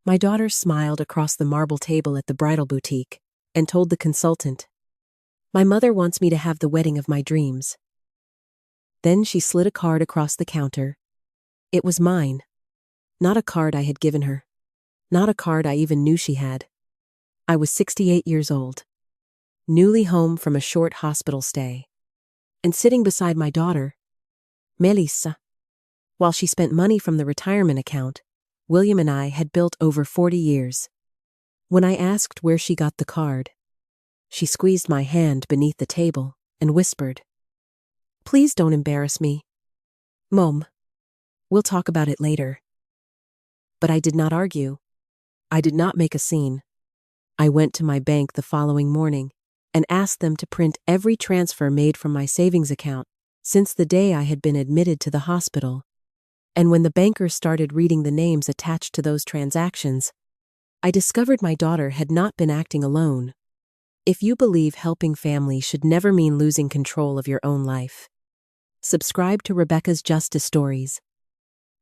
My daughter smiled across the marble table at the bridal boutique and told the consultant, "My mother wants me to have the wedding of my dreams." Then she slid a card across the counter. It was mine. Not a card I had given her. Not a card I even knew she had. I was 68 years old, newly home from a short hospital stay, and sitting beside my daughter, Melissa. While she spent money from the retirement account William and I had built over 40 years. When I asked where she got the card, she squeezed my hand beneath the table and whispered, "Please don't embarrass me. Mom, we'll talk about it later." But I did not argue. I did not make a scene. I went to my bank the following morning and asked them to print every transfer made from my savings account since the day I had been admitted to the hospital. And when the banker started reading the names attached to those transactions, I discovered my daughter had not been acting alone. If you believe helping family should never mean losing control of your own life, subscribe to Rebecca's Justice Stories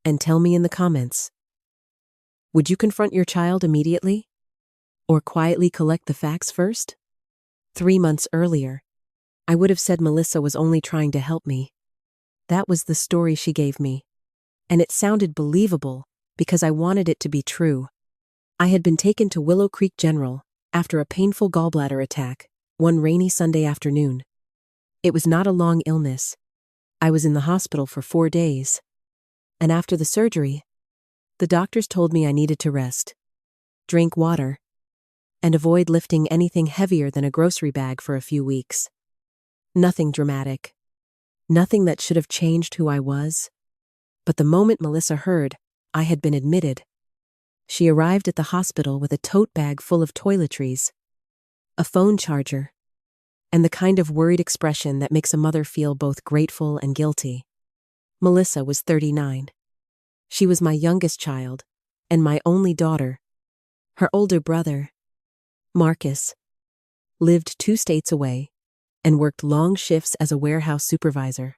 and tell me in the comments, would you confront your child immediately? Or quietly collect the facts first? 3 months earlier, I would have said Melissa was only trying to help me. That was the story she gave me. And it sounded believable because I wanted it to be true. I had been taken to Willow Creek General after a painful gallbladder attack one rainy Sunday afternoon. It was not a long illness. I was in the hospital for 4 days. And after the surgery, the doctors told me I needed to rest, drink water, and avoid lifting anything heavier than a grocery bag for a few weeks. Nothing dramatic. Nothing that should have changed who I was. But the moment Melissa heard I had been admitted, she arrived at the hospital with a tote bag full of toiletries, a phone charger, and the kind of worried expression that makes a mother feel both grateful and guilty. Melissa was 39. She was my youngest child and my only daughter. Her older brother, Marcus, lived 2 states away and worked long shifts as a warehouse supervisor.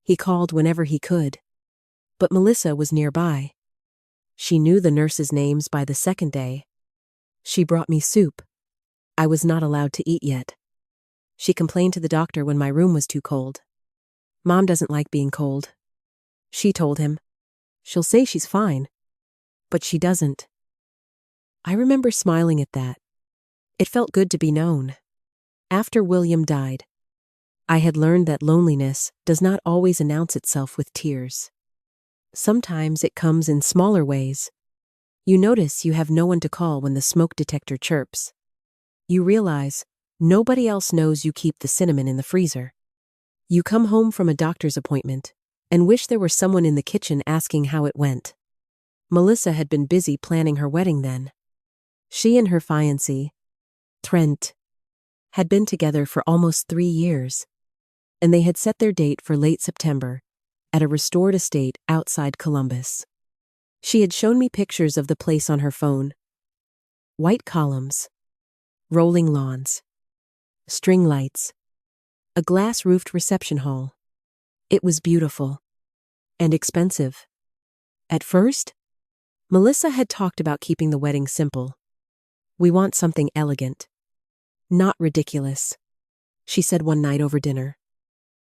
He called whenever he could. But Melissa was nearby. She knew the nurses' names by the second day. She brought me soup. I was not allowed to eat yet. She complained to the doctor when my room was too cold. "Mom doesn't like being cold," she told him. "She'll say she's fine, but she doesn't." I remember smiling at that. It felt good to be known. After William died, I had learned that loneliness does not always announce itself with tears. Sometimes it comes in smaller ways. You notice you have no one to call when the smoke detector chirps. You realize nobody else knows you keep the cinnamon in the freezer. You come home from a doctor's appointment and wish there were someone in the kitchen asking how it went. Melissa had been busy planning her wedding then. She and her fiancé, Trent, had been together for almost 3 years, and they had set their date for late September at a restored estate outside Columbus. She had shown me pictures of the place on her phone. White columns, rolling lawns, string lights, a glass-roofed reception hall. It was beautiful and expensive. At first, Melissa had talked about keeping the wedding simple. "We want something elegant, not ridiculous," she said one night over dinner.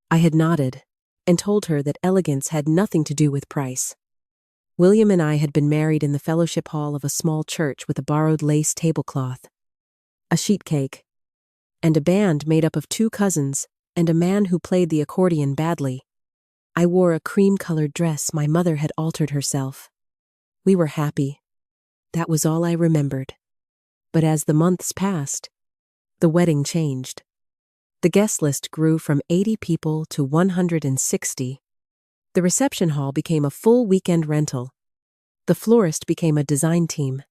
I had nodded and told her that elegance had nothing to do with price. William and I had been married in the fellowship hall of a small church with a borrowed lace tablecloth, a sheet cake, and a band made up of 2 cousins and a man who played the accordion badly. I wore a cream-colored dress my mother had altered herself. We were happy. That was all I remembered. But as the months passed, the wedding changed. The guest list grew from 80 people to 160. The reception hall became a full weekend rental. The florist became a design team.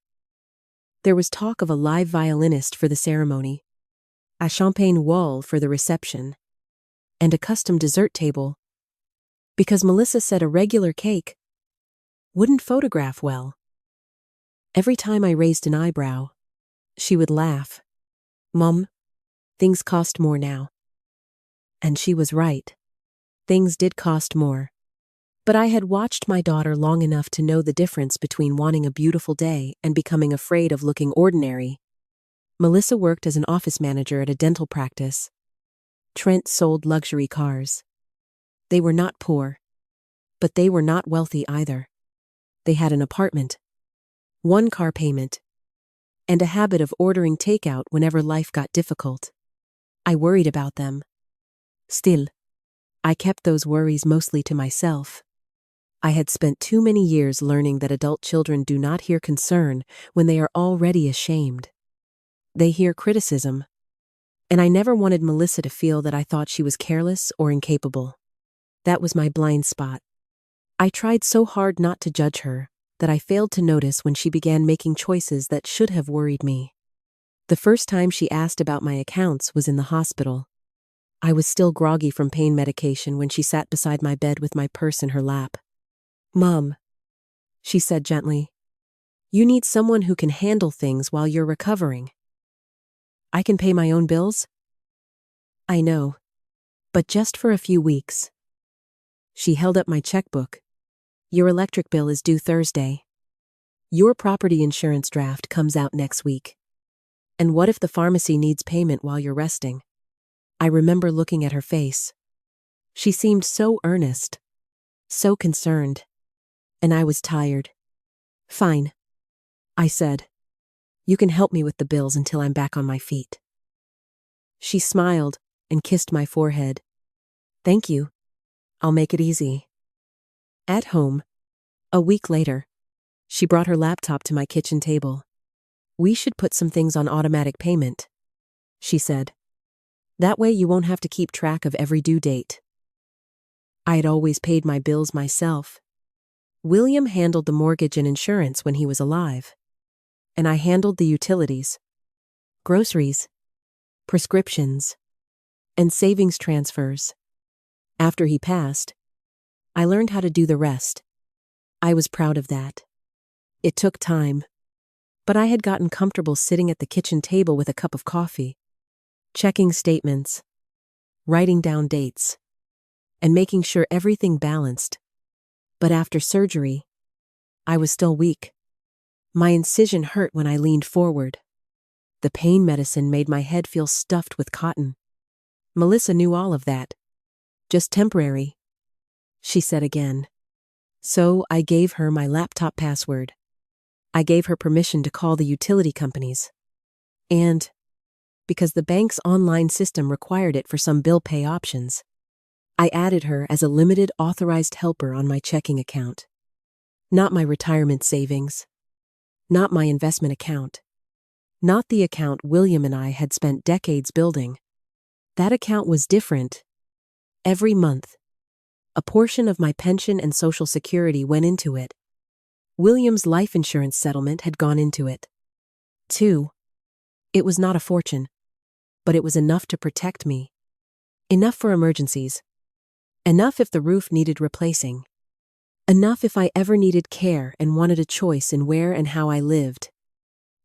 There was talk of a live violinist for the ceremony, a champagne wall for the reception, and a custom dessert table, because Melissa said a regular cake wouldn't photograph well. Every time I raised an eyebrow, she would laugh. "Mom, things cost more now." And she was right. Things did cost more. But I had watched my daughter long enough to know the difference between wanting a beautiful day and becoming afraid of looking ordinary. Melissa worked as an office manager at a dental practice. Trent sold luxury cars. They were not poor, but they were not wealthy either. They had an apartment, one car payment, and a habit of ordering takeout whenever life got difficult. I worried about them. Still, I kept those worries mostly to myself. I had spent too many years learning that adult children do not hear concern when they are already ashamed. They hear criticism. And I never wanted Melissa to feel that I thought she was careless or incapable. That was my blind spot. I tried so hard not to judge her that I failed to notice when she began making choices that should have worried me. The first time she asked about my accounts was in the hospital. I was still groggy from pain medication when she sat beside my bed with my purse in her lap. "Mom," she said gently, "you need someone who can handle things while you're recovering." "I can pay my own bills?" "I know. But just for a few weeks." She held up my checkbook. "Your electric bill is due Thursday. Your property insurance draft comes out next week. And what if the pharmacy needs payment while you're resting?" I remember looking at her face. She seemed so earnest, so concerned. And I was tired. "Fine," I said. "You can help me with the bills until I'm back on my feet." She smiled and kissed my forehead. "Thank you. I'll make it easy." At home, a week later, she brought her laptop to my kitchen table. "We should put some things on automatic payment," she said. "That way you won't have to keep track of every due date." I had always paid my bills myself. William handled the mortgage and insurance when he was alive. And I handled the utilities, groceries, prescriptions, and savings transfers. After he passed, I learned how to do the rest. I was proud of that. It took time, but I had gotten comfortable sitting at the kitchen table with a cup of coffee, checking statements, writing down dates, and making sure everything balanced. But after surgery, I was still weak. My incision hurt when I leaned forward. The pain medicine made my head feel stuffed with cotton. Melissa knew all of that. "Just temporary," she said again. So I gave her my laptop password. I gave her permission to call the utility companies. And, because the bank's online system required it for some bill pay options, I added her as a limited authorized helper on my checking account. Not my retirement savings. Not my investment account. Not the account William and I had spent decades building. That account was different. Every month, a portion of my pension and Social Security went into it. William's life insurance settlement had gone into it. 2. It was not a fortune, but it was enough to protect me. Enough for emergencies. Enough if the roof needed replacing. Enough if I ever needed care and wanted a choice in where and how I lived.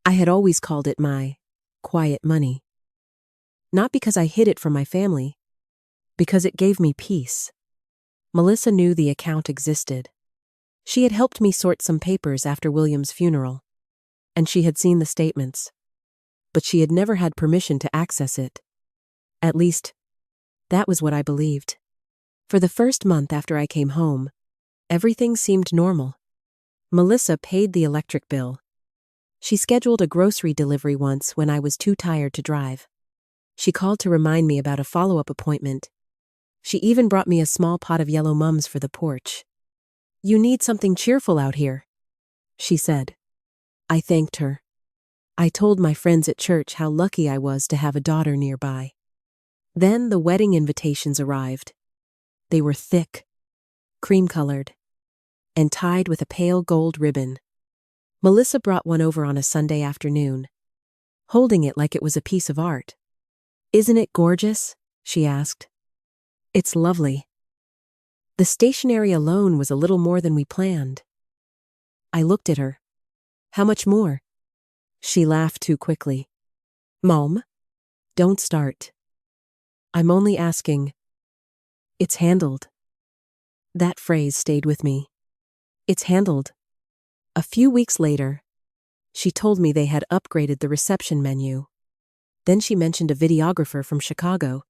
I had always called it my quiet money. Not because I hid it from my family, because it gave me peace. Melissa knew the account existed. She had helped me sort some papers after William's funeral, and she had seen the statements. But she had never had permission to access it. At least, that was what I believed. For the first month after I came home, everything seemed normal. Melissa paid the electric bill. She scheduled a grocery delivery once when I was too tired to drive. She called to remind me about a follow-up appointment. She even brought me a small pot of yellow mums for the porch. "You need something cheerful out here," she said. I thanked her. I told my friends at church how lucky I was to have a daughter nearby. Then the wedding invitations arrived. They were thick, cream-colored, and tied with a pale gold ribbon. Melissa brought one over on a Sunday afternoon, holding it like it was a piece of art. "Isn't it gorgeous?" she asked. "It's lovely." The stationery alone was a little more than we planned. I looked at her. "How much more?" She laughed too quickly. "Mom, don't start. I'm only asking. It's handled." That phrase stayed with me. It's handled. A few weeks later, she told me they had upgraded the reception menu. Then she mentioned a videographer from Chicago.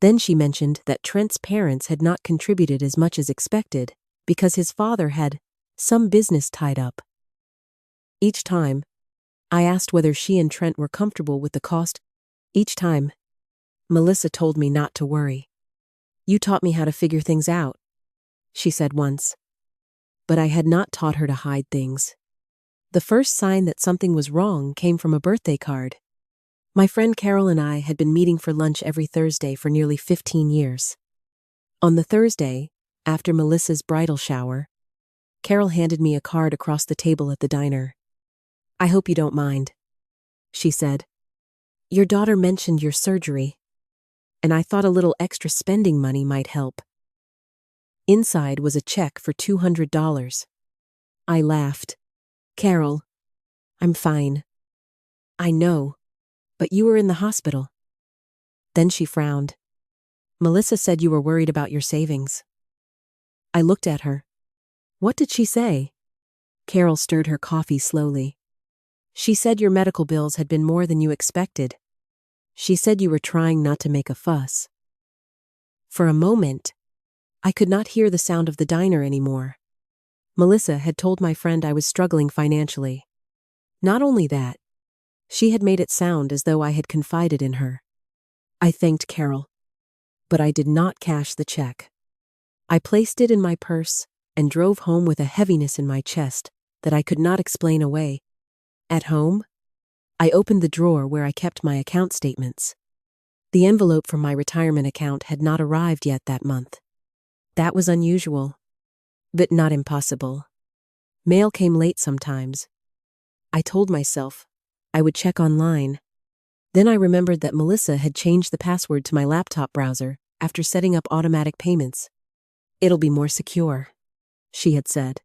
Then she mentioned that Trent's parents had not contributed as much as expected because his father had some business tied up. Each time, I asked whether she and Trent were comfortable with the cost. Each time, Melissa told me not to worry. "You taught me how to figure things out," she said once. But I had not taught her to hide things. The first sign that something was wrong came from a birthday card. My friend Carol and I had been meeting for lunch every Thursday for nearly 15 years. On the Thursday, after Melissa's bridal shower, Carol handed me a card across the table at the diner. "I hope you don't mind," she said. "Your daughter mentioned your surgery, and I thought a little extra spending money might help." Inside was a check for $200. I laughed. "Carol, I'm fine." "I know, but you were in the hospital." Then she frowned. "Melissa said you were worried about your savings." I looked at her. What did she say? Carol stirred her coffee slowly. "She said your medical bills had been more than you expected. She said you were trying not to make a fuss." For a moment, I could not hear the sound of the diner anymore. Melissa had told my friend I was struggling financially. Not only that, she had made it sound as though I had confided in her. I thanked Carol, but I did not cash the check. I placed it in my purse and drove home with a heaviness in my chest that I could not explain away. At home, I opened the drawer where I kept my account statements. The envelope from my retirement account had not arrived yet that month. That was unusual, but not impossible. Mail came late sometimes. I told myself I would check online. Then I remembered that Melissa had changed the password to my laptop browser after setting up automatic payments. "It'll be more secure," she had said.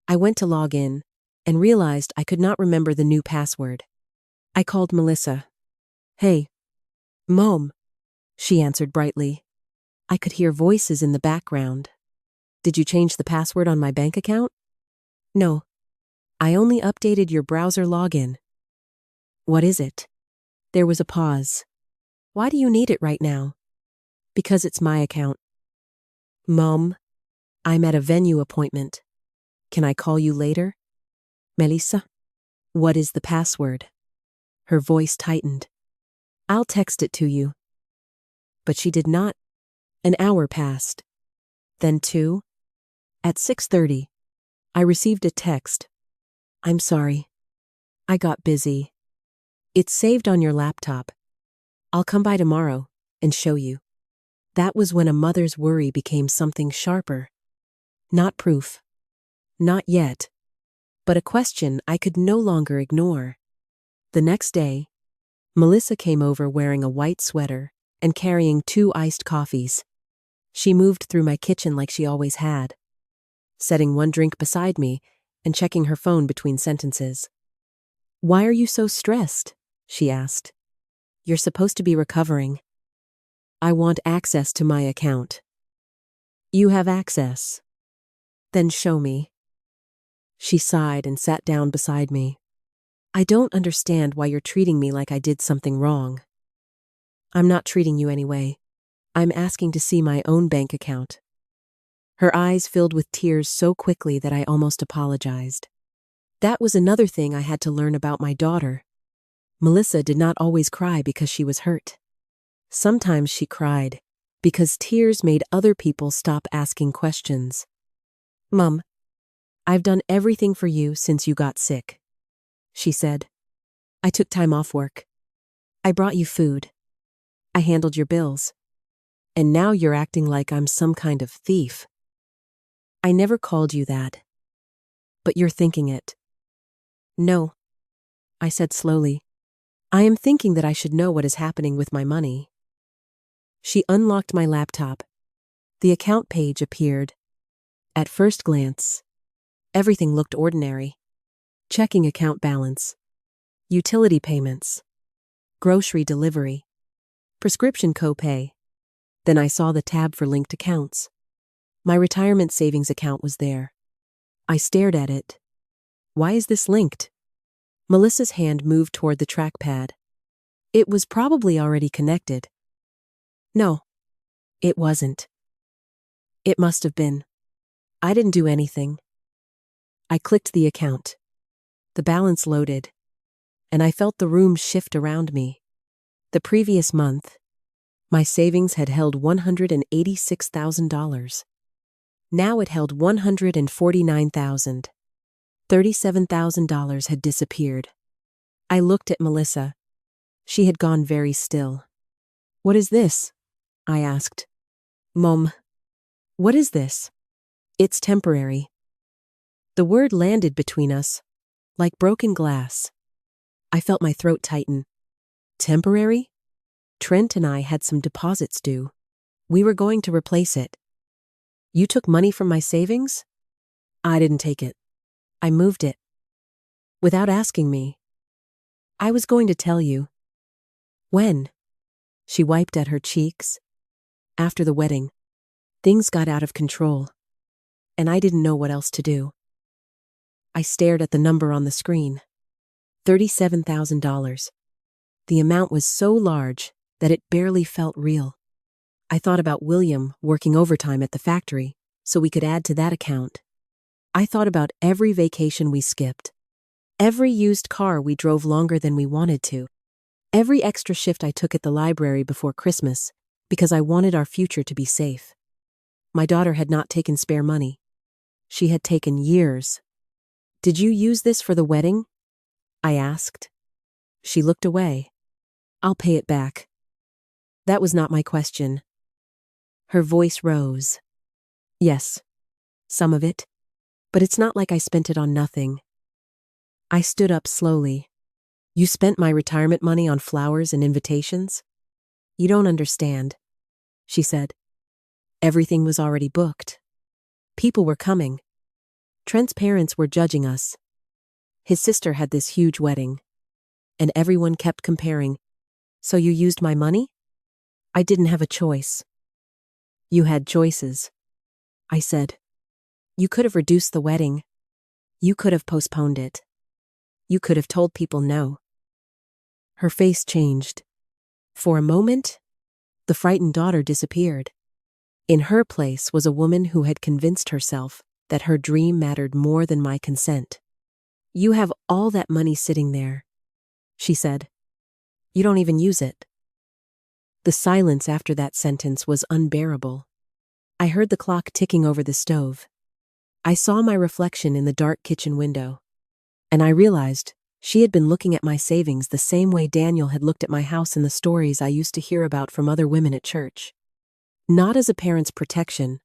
I went to log in and realized I could not remember the new password. I called Melissa. "Hey, Mom," she answered brightly. I could hear voices in the background. "Did you change the password on my bank account?" "No. I only updated your browser login." "What is it?" There was a pause. "Why do you need it right now?" "Because it's my account." "Mom, I'm at a venue appointment. Can I call you later?" "Melissa, what is the password?" Her voice tightened. "I'll text it to you." But she did not. An hour passed. Then 2. At 6:30, I received a text. "I'm sorry. I got busy. It's saved on your laptop. I'll come by tomorrow and show you." That was when a mother's worry became something sharper. Not proof. Not yet. But a question I could no longer ignore. The next day, Melissa came over wearing a white sweater and carrying 2 iced coffees. She moved through my kitchen like she always had, setting one drink beside me and checking her phone between sentences. "Why are you so stressed?" she asked. "You're supposed to be recovering." "I want access to my account." "You have access." "Then show me." She sighed and sat down beside me. "I don't understand why you're treating me like I did something wrong." "I'm not treating you anyway. I'm asking to see my own bank account." Her eyes filled with tears so quickly that I almost apologized. That was another thing I had to learn about my daughter. Melissa did not always cry because she was hurt. Sometimes she cried because tears made other people stop asking questions. "Mom, I've done everything for you since you got sick," she said. "I took time off work. I brought you food. I handled your bills. And now you're acting like I'm some kind of thief." "I never called you that. But you're thinking it." "No," I said slowly. "I am thinking that I should know what is happening with my money." She unlocked my laptop. The account page appeared. At first glance, everything looked ordinary. Checking account balance, utility payments, grocery delivery, prescription copay. Then I saw the tab for linked accounts. My retirement savings account was there. I stared at it. Why is this linked? Melissa's hand moved toward the trackpad. It was probably already connected. No, it wasn't. It must have been. I didn't do anything. I clicked the account. The balance loaded, and I felt the room shift around me. The previous month, my savings had held $186,000. Now it held $149,000. $37,000 had disappeared. I looked at Melissa. She had gone very still. What is this? I asked. Mom, what is this? It's temporary. The word landed between us, like broken glass. I felt my throat tighten. Temporary? Trent and I had some deposits due. We were going to replace it. You took money from my savings? I didn't take it. I moved it. Without asking me. I was going to tell you. When? She wiped at her cheeks. After the wedding. Things got out of control. And I didn't know what else to do. I stared at the number on the screen. $37,000. The amount was so large that it barely felt real. I thought about William working overtime at the factory so we could add to that account. I thought about every vacation we skipped, every used car we drove longer than we wanted to, every extra shift I took at the library before Christmas because I wanted our future to be safe. My daughter had not taken spare money. She had taken years. Did you use this for the wedding? I asked. She looked away. I'll pay it back. That was not my question. Her voice rose. Yes, some of it. But it's not like I spent it on nothing. I stood up slowly. You spent my retirement money on flowers and invitations? You don't understand, she said. Everything was already booked. People were coming. Trent's parents were judging us. His sister had this huge wedding. And everyone kept comparing. So you used my money? I didn't have a choice. You had choices, I said. You could have reduced the wedding. You could have postponed it. You could have told people no. Her face changed. For a moment, the frightened daughter disappeared. In her place was a woman who had convinced herself that her dream mattered more than my consent. You have all that money sitting there, she said. You don't even use it. The silence after that sentence was unbearable. I heard the clock ticking over the stove. I saw my reflection in the dark kitchen window. And I realized she had been looking at my savings the same way Daniel had looked at my house in the stories I used to hear about from other women at church. Not as a parent's protection,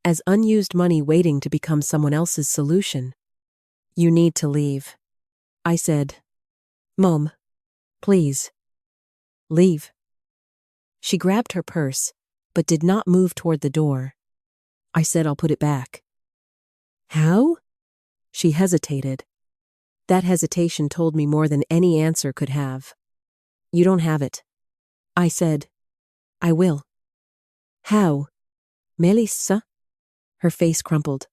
as unused money waiting to become someone else's solution. You need to leave, I said. Mom, please. Leave. She grabbed her purse, but did not move toward the door. I said I'll put it back. How? She hesitated. That hesitation told me more than any answer could have. You don't have it. I said. I will. How? Melissa? Her face crumpled.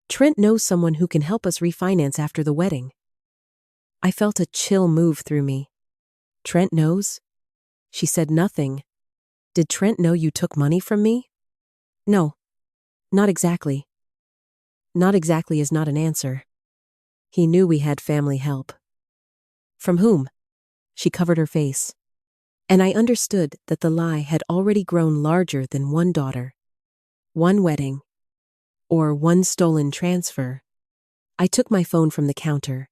Trent knows someone who can help us refinance after the wedding. I felt a chill move through me. Trent knows? She said nothing. Did Trent know you took money from me? No. Not exactly. Not exactly is not an answer. He knew we had family help. From whom? She covered her face. And I understood that the lie had already grown larger than one daughter, one wedding, or one stolen transfer. I took my phone from the counter.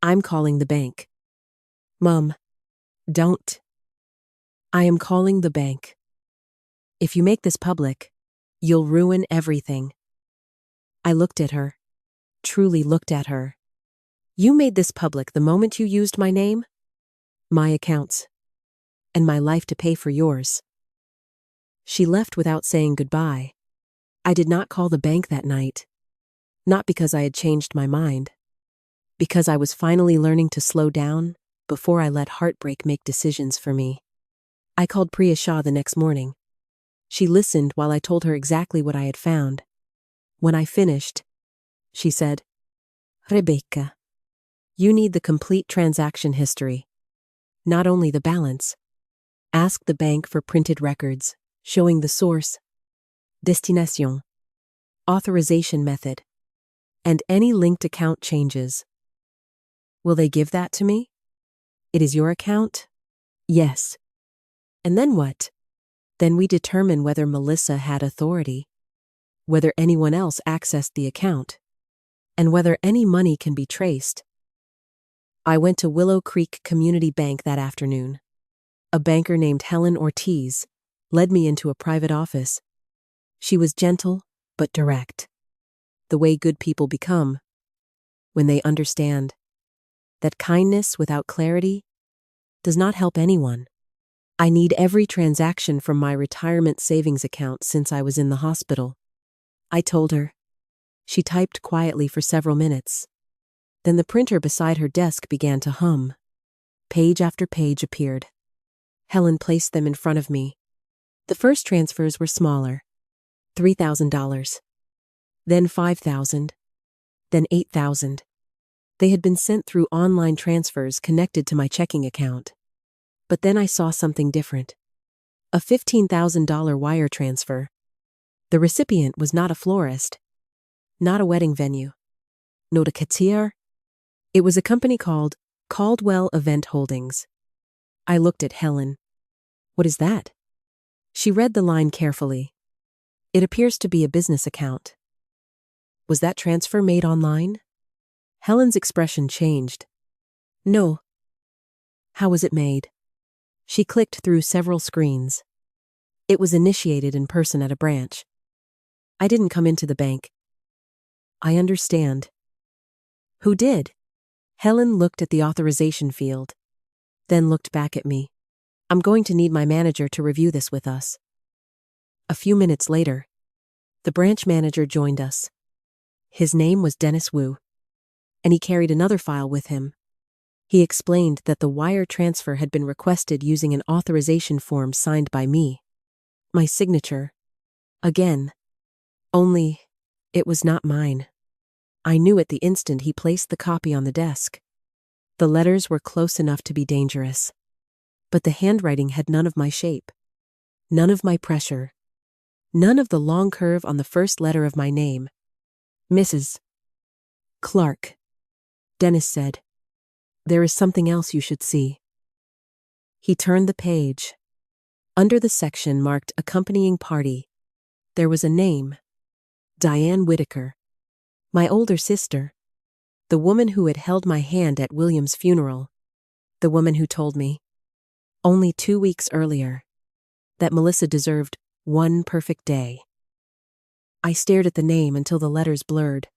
I'm calling the bank. Mom, don't. I am calling the bank. If you make this public, you'll ruin everything. I looked at her, truly looked at her. You made this public the moment you used my name, my accounts, and my life to pay for yours. She left without saying goodbye. I did not call the bank that night. Not because I had changed my mind. Because I was finally learning to slow down before I let heartbreak make decisions for me. I called Priya Shah the next morning. She listened while I told her exactly what I had found. When I finished, she said, Rebecca, you need the complete transaction history, not only the balance. Ask the bank for printed records, showing the source, destination, authorization method, and any linked account changes. Will they give that to me? It is your account? Yes. And then what? Then we determine whether Melissa had authority, whether anyone else accessed the account, and whether any money can be traced. I went to Willow Creek Community Bank that afternoon. A banker named Helen Ortiz led me into a private office. She was gentle but direct, the way good people become when they understand that kindness without clarity does not help anyone. I need every transaction from my retirement savings account since I was in the hospital, I told her. She typed quietly for several minutes. Then the printer beside her desk began to hum. Page after page appeared. Helen placed them in front of me. The first transfers were smaller, $3,000, then $5,000, then $8,000. They had been sent through online transfers connected to my checking account. But then I saw something different. A $15,000 wire transfer. The recipient was not a florist, not a wedding venue, not a coutier. It was a company called Caldwell Event Holdings. I looked at Helen. What is that? She read the line carefully. It appears to be a business account. Was that transfer made online? Helen's expression changed. No. How was it made? She clicked through several screens. It was initiated in person at a branch. I didn't come into the bank. I understand. Who did? Helen looked at the authorization field, then looked back at me. I'm going to need my manager to review this with us. A few minutes later, the branch manager joined us. His name was Dennis Wu, and he carried another file with him. He explained that the wire transfer had been requested using an authorization form signed by me. My signature. Again. Only, it was not mine. I knew at the instant he placed the copy on the desk. The letters were close enough to be dangerous. But the handwriting had none of my shape, none of my pressure, none of the long curve on the first letter of my name. Mrs. Clark. Dennis said, There is something else you should see. He turned the page. Under the section marked accompanying party, there was a name. Diane Whitaker. My older sister. The woman who had held my hand at William's funeral. The woman who told me, only 2 weeks earlier, that Melissa deserved one perfect day. I stared at the name until the letters blurred.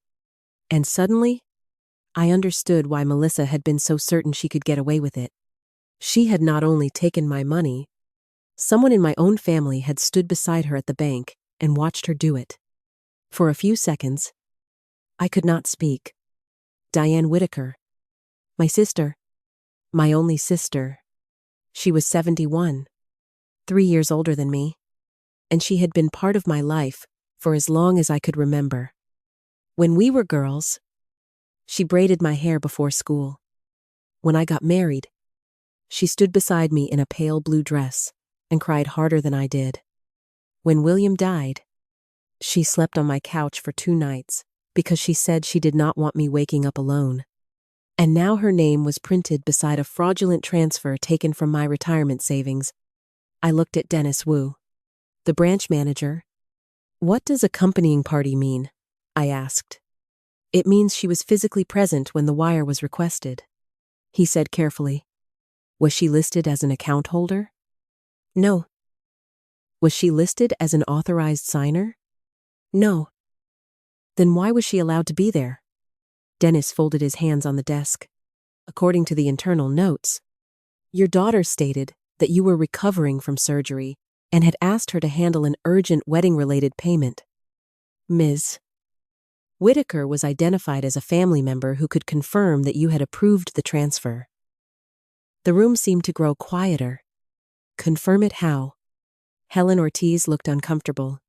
And suddenly, I understood why Melissa had been so certain she could get away with it. She had not only taken my money, someone in my own family had stood beside her at the bank and watched her do it. For a few seconds, I could not speak. Diane Whitaker. My sister. My only sister. She was 71, 3 years older than me, and she had been part of my life for as long as I could remember. When we were girls, she braided my hair before school. When I got married, she stood beside me in a pale blue dress and cried harder than I did. When William died, she slept on my couch for 2 nights because she said she did not want me waking up alone. And now her name was printed beside a fraudulent transfer taken from my retirement savings. I looked at Dennis Wu, the branch manager. What does accompanying party mean? I asked. It means she was physically present when the wire was requested. He said carefully. Was she listed as an account holder? No. Was she listed as an authorized signer? No. Then why was she allowed to be there? Dennis folded his hands on the desk. According to the internal notes, your daughter stated that you were recovering from surgery and had asked her to handle an urgent wedding-related payment. Ms. Whitaker was identified as a family member who could confirm that you had approved the transfer. The room seemed to grow quieter. Confirm it how? Helen Ortiz looked uncomfortable.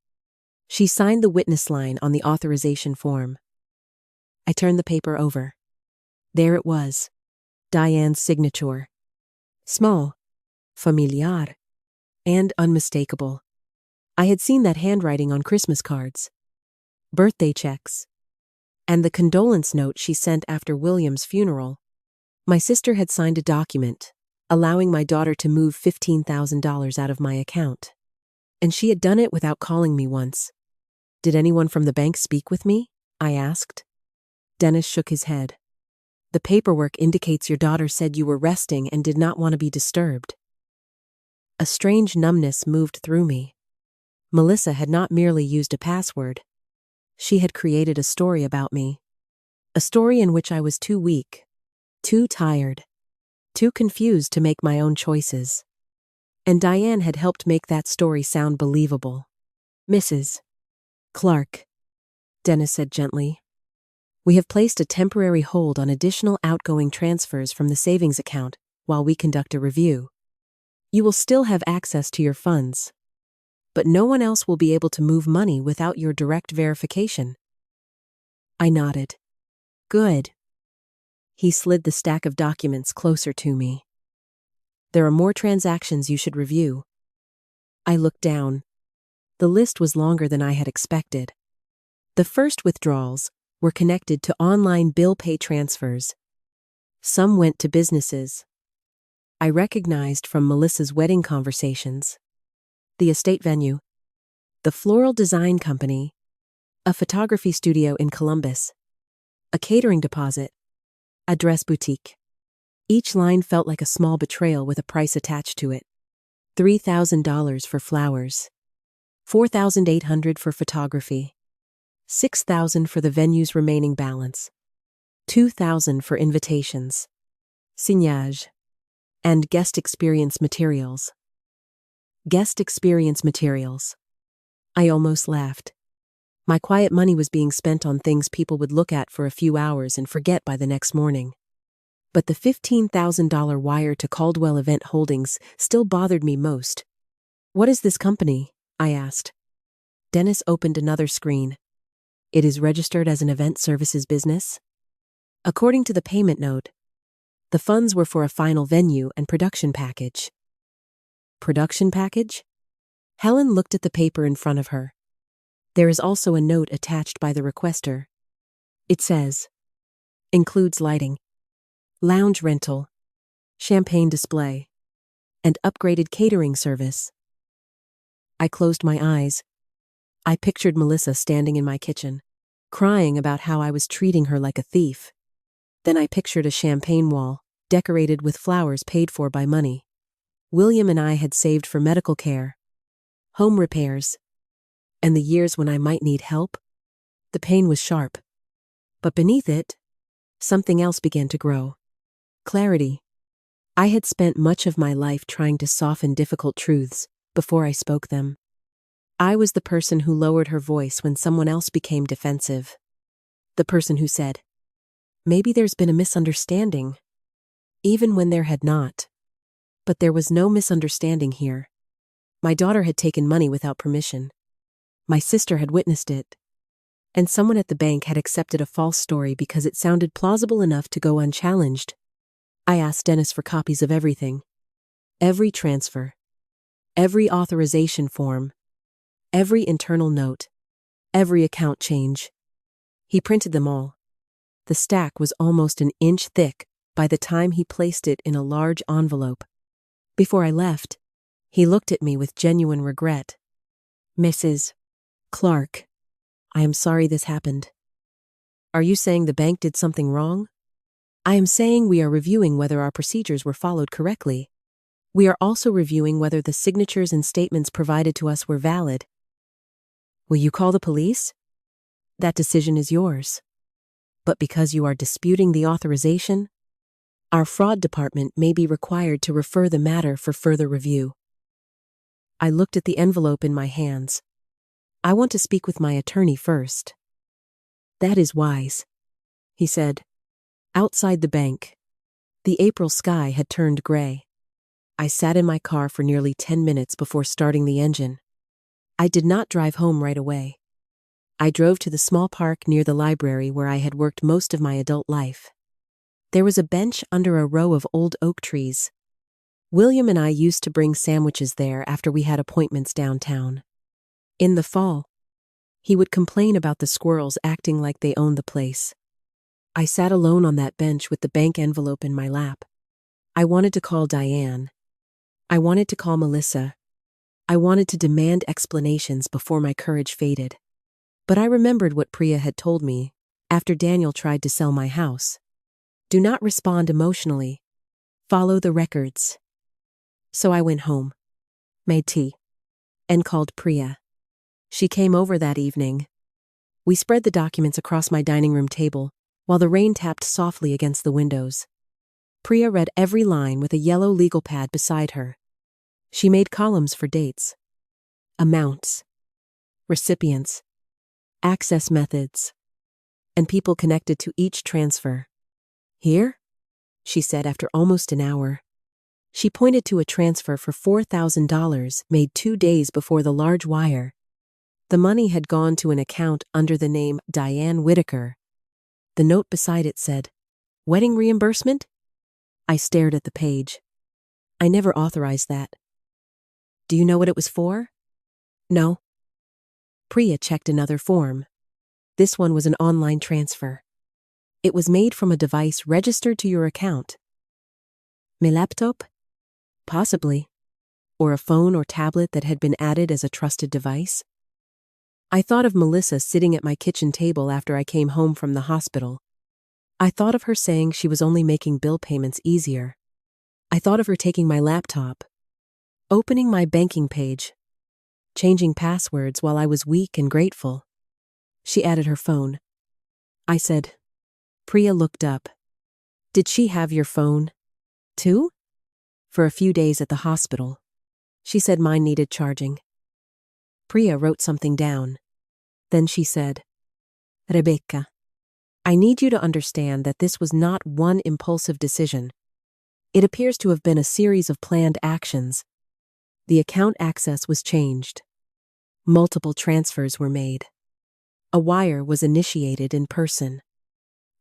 She signed the witness line on the authorization form. I turned the paper over. There it was. Diane's signature. Small, familiar, and unmistakable. I had seen that handwriting on Christmas cards, birthday checks, and the condolence note she sent after William's funeral. My sister had signed a document allowing my daughter to move $15,000 out of my account. And she had done it without calling me once. Did anyone from the bank speak with me? I asked. Dennis shook his head. The paperwork indicates your daughter said you were resting and did not want to be disturbed. A strange numbness moved through me. Melissa had not merely used a password. She had created a story about me. A story in which I was too weak, too tired, too confused to make my own choices. And Diane had helped make that story sound believable. Mrs. Clark, Dennis said gently, we have placed a temporary hold on additional outgoing transfers from the savings account while we conduct a review. You will still have access to your funds, but no one else will be able to move money without your direct verification. I nodded. Good. He slid the stack of documents closer to me. There are more transactions you should review. I looked down. The list was longer than I had expected. The first withdrawals were connected to online bill pay transfers. Some went to businesses I recognized from Melissa's wedding conversations. The estate venue, the floral design company, a photography studio in Columbus, a catering deposit, a dress boutique. Each line felt like a small betrayal with a price attached to it. $3,000 for flowers, $4,800 for photography, $6,000 for the venue's remaining balance, $2,000 for invitations, signage, and guest experience materials. Guest experience materials. I almost laughed. My quiet money was being spent on things people would look at for a few hours and forget by the next morning. But the $15,000 wire to Caldwell Event Holdings still bothered me most. What is this company? I asked. Dennis opened another screen. It is registered as an event services business. According to the payment note, the funds were for a final venue and production package. Production package? Helen looked at the paper in front of her. There is also a note attached by the requester. It says, includes lighting, lounge rental, champagne display, and upgraded catering service. I closed my eyes. I pictured Melissa standing in my kitchen, crying about how I was treating her like a thief. Then I pictured a champagne wall, decorated with flowers paid for by money. William and I had saved for medical care, home repairs, and the years when I might need help. The pain was sharp. But beneath it, something else began to grow. Clarity. I had spent much of my life trying to soften difficult truths before I spoke them. I was the person who lowered her voice when someone else became defensive. The person who said, maybe there's been a misunderstanding, even when there had not. But there was no misunderstanding here. My daughter had taken money without permission. My sister had witnessed it. And someone at the bank had accepted a false story because it sounded plausible enough to go unchallenged. I asked Dennis for copies of everything. Every transfer. Every authorization form. Every internal note. Every account change. He printed them all. The stack was almost an inch thick by the time he placed it in a large envelope. Before I left, he looked at me with genuine regret. Mrs. Clark, I am sorry this happened. Are you saying the bank did something wrong? I am saying we are reviewing whether our procedures were followed correctly. We are also reviewing whether the signatures and statements provided to us were valid. Will you call the police? That decision is yours. But because you are disputing the authorization, our fraud department may be required to refer the matter for further review. I looked at the envelope in my hands. I want to speak with my attorney first. That is wise, he said. Outside the bank, the April sky had turned gray. I sat in my car for nearly 10 minutes before starting the engine. I did not drive home right away. I drove to the small park near the library where I had worked most of my adult life. There was a bench under a row of old oak trees. William and I used to bring sandwiches there after we had appointments downtown. In the fall, he would complain about the squirrels acting like they owned the place. I sat alone on that bench with the bank envelope in my lap. I wanted to call Diane. I wanted to call Melissa. I wanted to demand explanations before my courage faded. But I remembered what Priya had told me after Daniel tried to sell my house. Do not respond emotionally. Follow the records. So I went home, made tea, and called Priya. She came over that evening. We spread the documents across my dining room table while the rain tapped softly against the windows. Priya read every line with a yellow legal pad beside her. She made columns for dates, amounts, recipients, access methods, and people connected to each transfer. Here? She said after almost an hour. She pointed to a transfer for $4,000 made 2 days before the large wire. The money had gone to an account under the name Diane Whitaker. The note beside it said, "Wedding reimbursement?" I stared at the page. I never authorized that. Do you know what it was for? No. Priya checked another form. This one was an online transfer. It was made from a device registered to your account. My laptop? Possibly. Or a phone or tablet that had been added as a trusted device? I thought of Melissa sitting at my kitchen table after I came home from the hospital. I thought of her saying she was only making bill payments easier. I thought of her taking my laptop, opening my banking page, changing passwords while I was weak and grateful. She added her phone. I said, Priya looked up. Did she have your phone, too? For a few days at the hospital. She said mine needed charging. Priya wrote something down. Then she said, Rebecca, I need you to understand that this was not one impulsive decision. It appears to have been a series of planned actions. The account access was changed. Multiple transfers were made. A wire was initiated in person.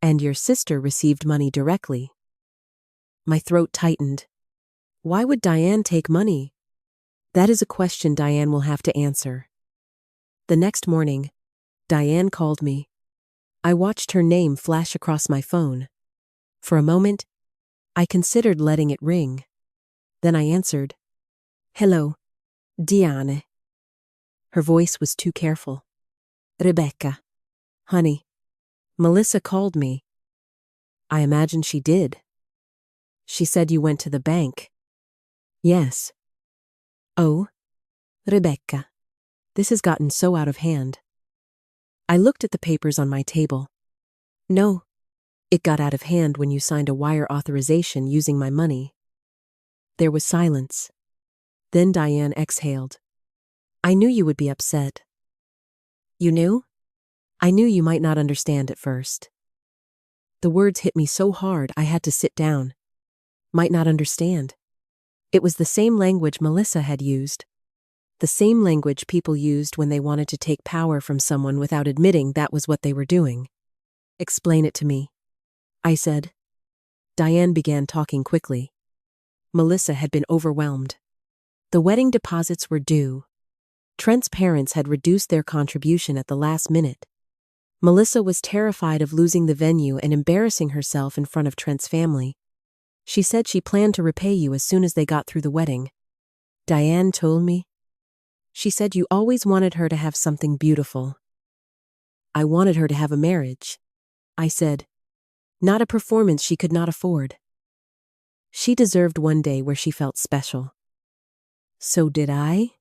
And your sister received money directly. My throat tightened. Why would Diane take money? That is a question Diane will have to answer. The next morning, Diane called me. I watched her name flash across my phone. For a moment, I considered letting it ring. Then I answered, Hello, Diane. Her voice was too careful. Rebecca. Honey, Melissa called me. I imagine she did. She said you went to the bank. Yes. Oh, Rebecca. This has gotten so out of hand. I looked at the papers on my table. No, it got out of hand when you signed a wire authorization using my money. There was silence. Then Diane exhaled. I knew you would be upset. You knew? I knew you might not understand at first. The words hit me so hard I had to sit down. Might not understand. It was the same language Melissa had used. The same language people used when they wanted to take power from someone without admitting that was what they were doing. Explain it to me, I said. Diane began talking quickly. Melissa had been overwhelmed. The wedding deposits were due. Trent's parents had reduced their contribution at the last minute. Melissa was terrified of losing the venue and embarrassing herself in front of Trent's family. She said she planned to repay you as soon as they got through the wedding. Diane told me. She said you always wanted her to have something beautiful. I wanted her to have a marriage, I said. Not a performance she could not afford. She deserved one day where she felt special. So did I?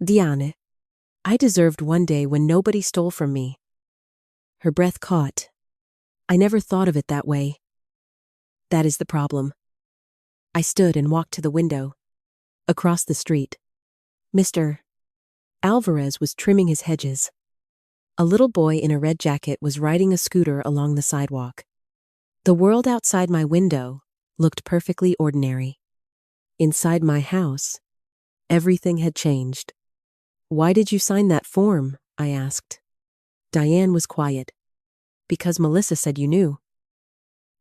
Diane. I deserved one day when nobody stole from me. Her breath caught. I never thought of it that way. That is the problem. I stood and walked to the window. Across the street, Mr. Alvarez was trimming his hedges. A little boy in a red jacket was riding a scooter along the sidewalk. The world outside my window looked perfectly ordinary. Inside my house, everything had changed. "Why did you sign that form?" I asked. Diane was quiet. "Because Melissa said you knew."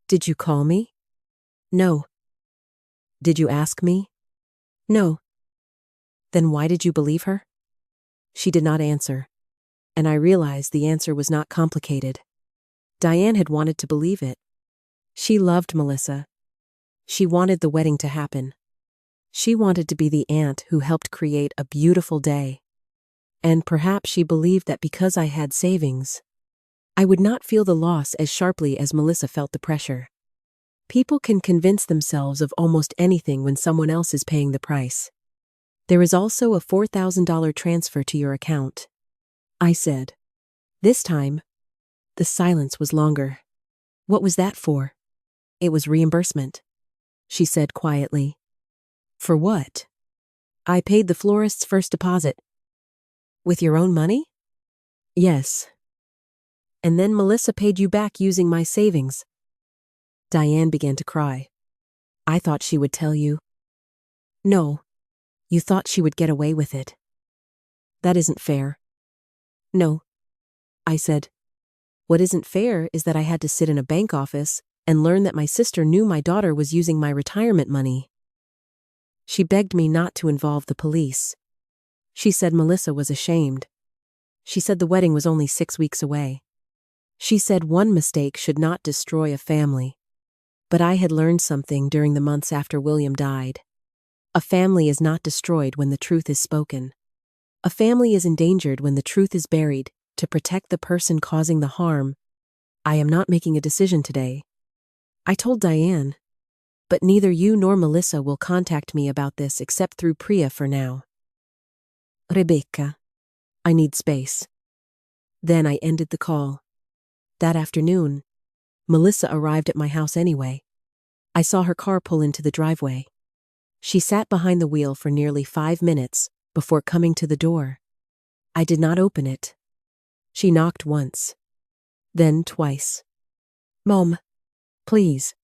"Did you call me?" "No." "Did you ask me?" "No." "Then why did you believe her?" She did not answer, and I realized the answer was not complicated. Diane had wanted to believe it. She loved Melissa. She wanted the wedding to happen. She wanted to be the aunt who helped create a beautiful day. And perhaps she believed that because I had savings, I would not feel the loss as sharply as Melissa felt the pressure. People can convince themselves of almost anything when someone else is paying the price. "There is also a $4,000 transfer to your account," I said. This time, the silence was longer. "What was that for?" "It was reimbursement," she said quietly. "For what?" "I paid the florist's first deposit." "With your own money?" "Yes." "And then Melissa paid you back using my savings." Diane began to cry. "I thought she would tell you." "No. You thought she would get away with it." "That isn't fair." "No," I said. "What isn't fair is that I had to sit in a bank office and learn that my sister knew my daughter was using my retirement money." She begged me not to involve the police. She said Melissa was ashamed. She said the wedding was only 6 weeks away. She said one mistake should not destroy a family. But I had learned something during the months after William died. A family is not destroyed when the truth is spoken. A family is endangered when the truth is buried to protect the person causing the harm. "I am not making a decision today," I told Diane. "But neither you nor Melissa will contact me about this except through Priya for now." "Rebecca, I need space." Then I ended the call. That afternoon, Melissa arrived at my house anyway. I saw her car pull into the driveway. She sat behind the wheel for nearly 5 minutes before coming to the door. I did not open it. She knocked once, then twice. "Mom, please."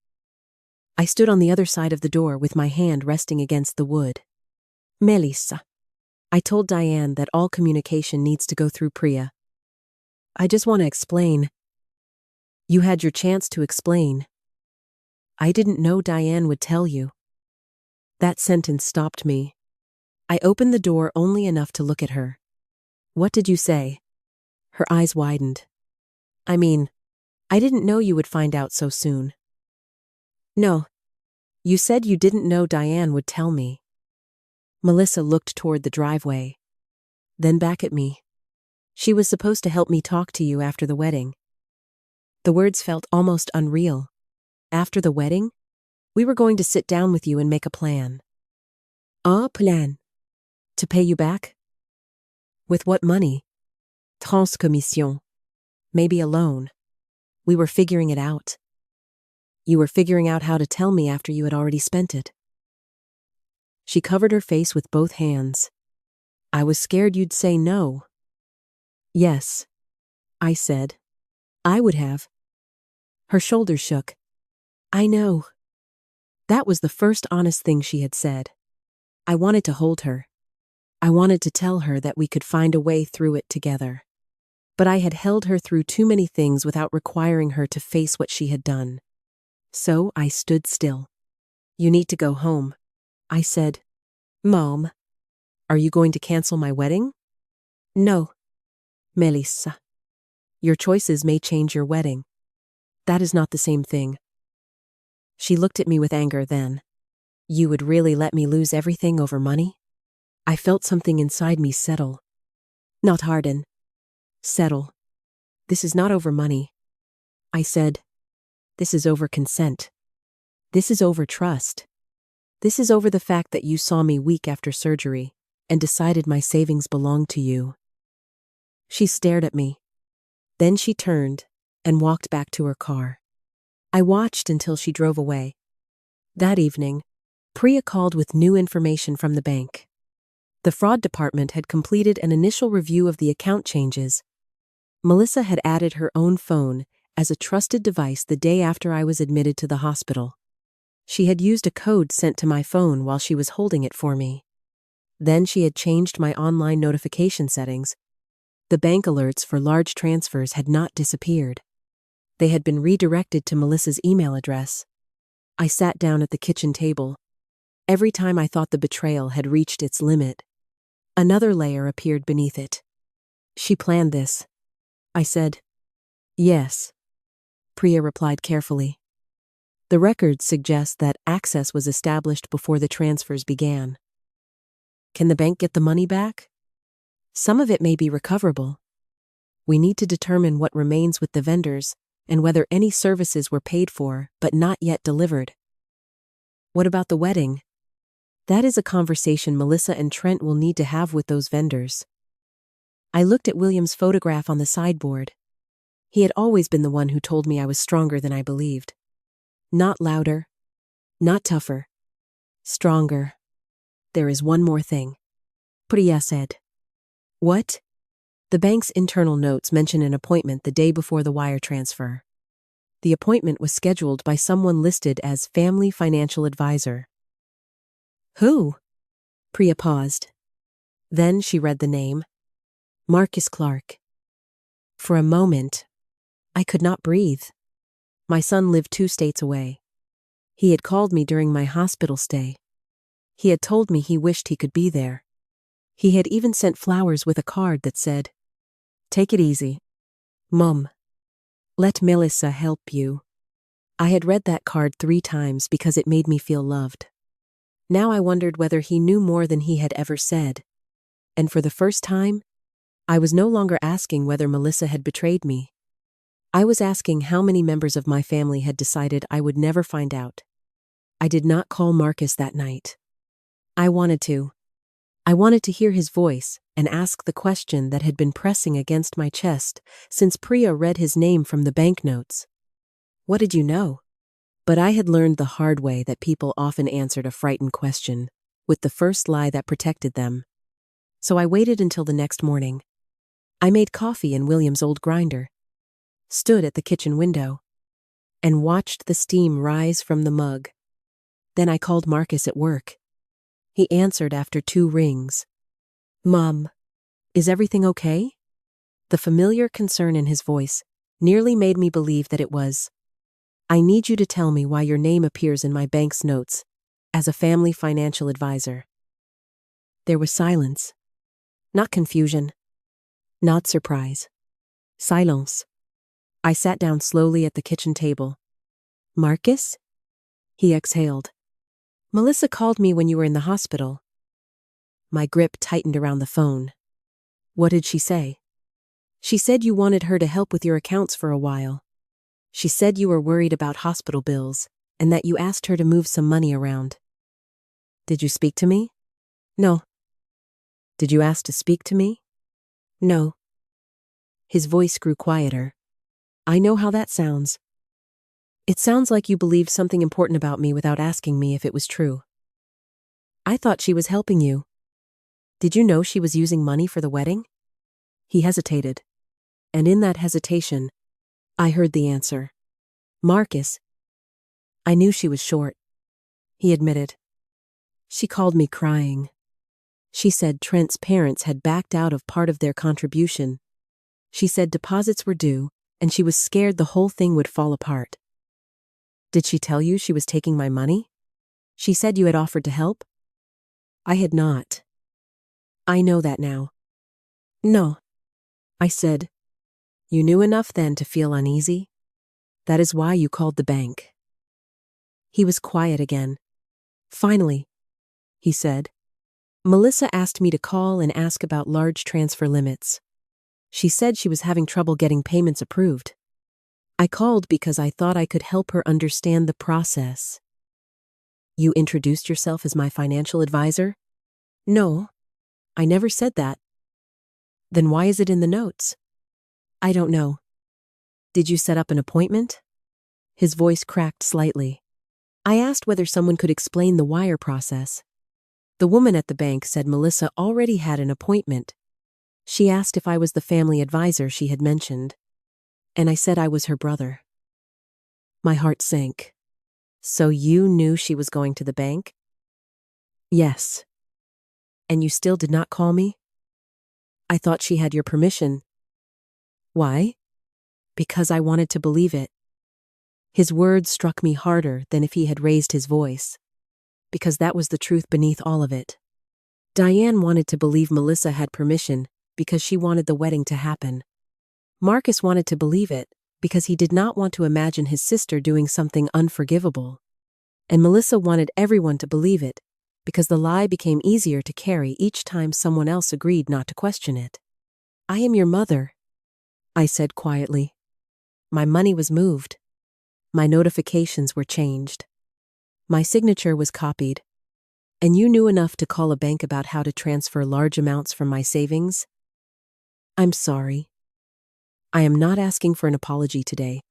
I stood on the other side of the door with my hand resting against the wood. "Melissa." I told Diane that all communication needs to go through Priya. "I just want to explain." "You had your chance to explain." "I didn't know Diane would tell you." That sentence stopped me. I opened the door only enough to look at her. "What did you say?" Her eyes widened. "I mean, I didn't know you would find out so soon." "No. You said you didn't know Diane would tell me." Melissa looked toward the driveway, then back at me. "She was supposed to help me talk to you after the wedding." The words felt almost unreal. After the wedding? We were going to sit down with you and make a plan. "Un plan?" "To pay you back?" "With what money?" "Transcommission. Maybe a loan." "We were figuring it out." "You were figuring out how to tell me after you had already spent it." She covered her face with both hands. "I was scared you'd say no." "Yes," I said. "I would have." Her shoulders shook. "I know." That was the first honest thing she had said. I wanted to hold her. I wanted to tell her that we could find a way through it together. But I had held her through too many things without requiring her to face what she had done. So I stood still. "You need to go home," I said. "Mom." "Are you going to cancel my wedding?" "No." "Melissa, your choices may change your wedding. That is not the same thing." She looked at me with anger then. "You would really let me lose everything over money?" I felt something inside me settle. Not harden. Settle. "This is not over money," I said. "This is over consent. This is over trust. This is over the fact that you saw me week after surgery and decided my savings belonged to you." She stared at me. Then she turned and walked back to her car. I watched until she drove away. That evening, Priya called with new information from the bank. The fraud department had completed an initial review of the account changes. Melissa had added her own phone as a trusted device the day after I was admitted to the hospital. She had used a code sent to my phone while she was holding it for me. Then she had changed my online notification settings. The bank alerts for large transfers had not disappeared. They had been redirected to Melissa's email address. I sat down at the kitchen table. Every time I thought the betrayal had reached its limit, another layer appeared beneath it. She planned this. I said, "Yes." Priya replied carefully. The records suggest that access was established before the transfers began. Can the bank get the money back? Some of it may be recoverable. We need to determine what remains with the vendors and whether any services were paid for but not yet delivered. What about the wedding? That is a conversation Melissa and Trent will need to have with those vendors. I looked at William's photograph on the sideboard. He had always been the one who told me I was stronger than I believed. Not louder, not tougher, stronger. There is one more thing, Priya said. What? The bank's internal notes mention an appointment the day before the wire transfer. The appointment was scheduled by someone listed as Family Financial Advisor. Who? Priya paused. Then she read the name. Marcus Clark. For a moment, I could not breathe. My son lived 2 states away. He had called me during my hospital stay. He had told me he wished he could be there. He had even sent flowers with a card that said, "Take it easy, Mom. Let Melissa help you." I had read that card 3 times because it made me feel loved. Now I wondered whether he knew more than he had ever said. And for the first time, I was no longer asking whether Melissa had betrayed me. I was asking how many members of my family had decided I would never find out. I did not call Marcus that night. I wanted to. I wanted to hear his voice and ask the question that had been pressing against my chest since Priya read his name from the banknotes. What did you know? But I had learned the hard way that people often answered a frightened question with the first lie that protected them. So I waited until the next morning. I made coffee in William's old grinder, stood at the kitchen window, and watched the steam rise from the mug. Then I called Marcus at work. He answered after 2 rings. "Mom, is everything okay?" The familiar concern in his voice nearly made me believe that it was. "I need you to tell me why your name appears in my bank's notes as a family financial advisor." There was silence. Not confusion. Not surprise. Silence. I sat down slowly at the kitchen table. "Marcus?" He exhaled. "Melissa called me when you were in the hospital." My grip tightened around the phone. "What did she say?" "She said you wanted her to help with your accounts for a while. She said you were worried about hospital bills and that you asked her to move some money around." "Did you speak to me?" "No." "Did you ask to speak to me?" "No." His voice grew quieter. "I know how that sounds. It sounds like you believed something important about me without asking me if it was true." "I thought she was helping you." "Did you know she was using money for the wedding?" He hesitated. And in that hesitation, I heard the answer. "Marcus." "I knew she was short," he admitted. "She called me crying. She said Trent's parents had backed out of part of their contribution. She said deposits were due, and she was scared the whole thing would fall apart." "Did she tell you she was taking my money? She said you had offered to help?" "I had not." "I know that now." "No," I said. "You knew enough then to feel uneasy? That is why you called the bank." He was quiet again. "Finally," he said. "Melissa asked me to call and ask about large transfer limits. She said she was having trouble getting payments approved. I called because I thought I could help her understand the process." "You introduced yourself as my financial advisor?" "No, I never said that." "Then why is it in the notes?" "I don't know." "Did you set up an appointment?" His voice cracked slightly. I asked whether someone could explain the wire process. The woman at the bank said Melissa already had an appointment. She asked if I was the family advisor she had mentioned, and I said I was her brother. My heart sank. So you knew she was going to the bank? Yes. And you still did not call me? I thought she had your permission. Why? Because I wanted to believe it. His words struck me harder than if he had raised his voice. Because that was the truth beneath all of it. Diane wanted to believe Melissa had permission because she wanted the wedding to happen. Marcus wanted to believe it because he did not want to imagine his sister doing something unforgivable. And Melissa wanted everyone to believe it because the lie became easier to carry each time someone else agreed not to question it. I am your mother, I said quietly. My money was moved. My notifications were changed. My signature was copied. And you knew enough to call a bank about how to transfer large amounts from my savings? I'm sorry. I am not asking for an apology today.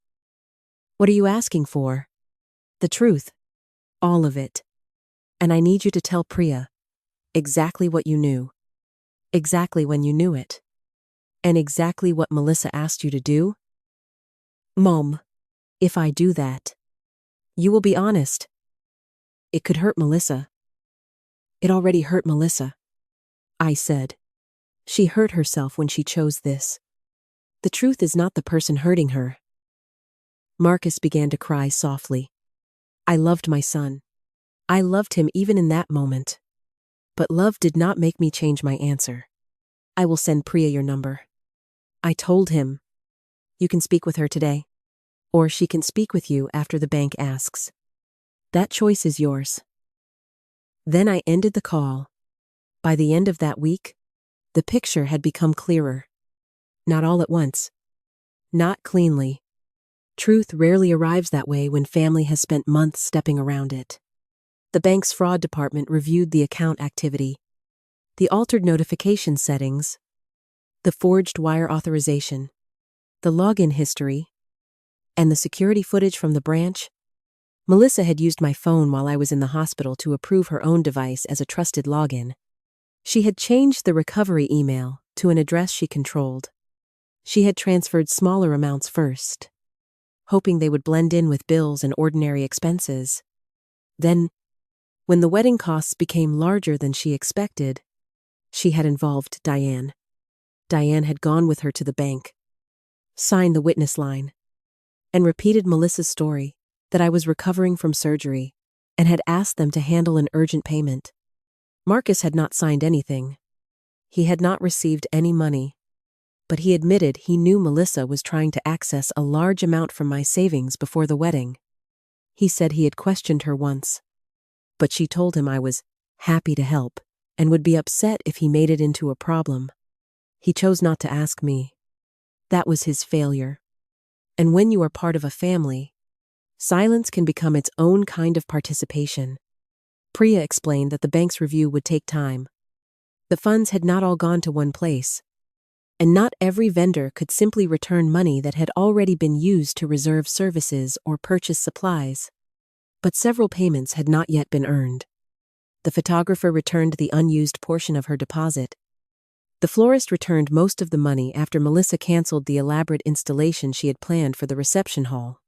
What are you asking for? The truth. All of it. And I need you to tell Priya exactly what you knew. Exactly when you knew it. And exactly what Melissa asked you to do? Mom, if I do that, you will be honest. It could hurt Melissa. It already hurt Melissa, I said. She hurt herself when she chose this. The truth is not the person hurting her. Marcus began to cry softly. I loved my son. I loved him even in that moment. But love did not make me change my answer. I will send Priya your number. I told him, you can speak with her today. Or she can speak with you after the bank asks. That choice is yours. Then I ended the call. By the end of that week, the picture had become clearer. Not all at once. Not cleanly. Truth rarely arrives that way when family has spent months stepping around it. The bank's fraud department reviewed the account activity, the altered notification settings, the forged wire authorization, the login history, and the security footage from the branch. Melissa had used my phone while I was in the hospital to approve her own device as a trusted login. She had changed the recovery email to an address she controlled. She had transferred smaller amounts first, hoping they would blend in with bills and ordinary expenses. Then, when the wedding costs became larger than she expected, she had involved Diane. Diane had gone with her to the bank, signed the witness line, and repeated Melissa's story that I was recovering from surgery and had asked them to handle an urgent payment. Marcus had not signed anything. He had not received any money, but he admitted he knew Melissa was trying to access a large amount from my savings before the wedding. He said he had questioned her once, but she told him I was happy to help and would be upset if he made it into a problem. He chose not to ask me. That was his failure. And when you are part of a family, silence can become its own kind of participation. Priya explained that the bank's review would take time. The funds had not all gone to one place, and not every vendor could simply return money that had already been used to reserve services or purchase supplies. But several payments had not yet been earned. The photographer returned the unused portion of her deposit. The florist returned most of the money after Melissa canceled the elaborate installation she had planned for the reception hall.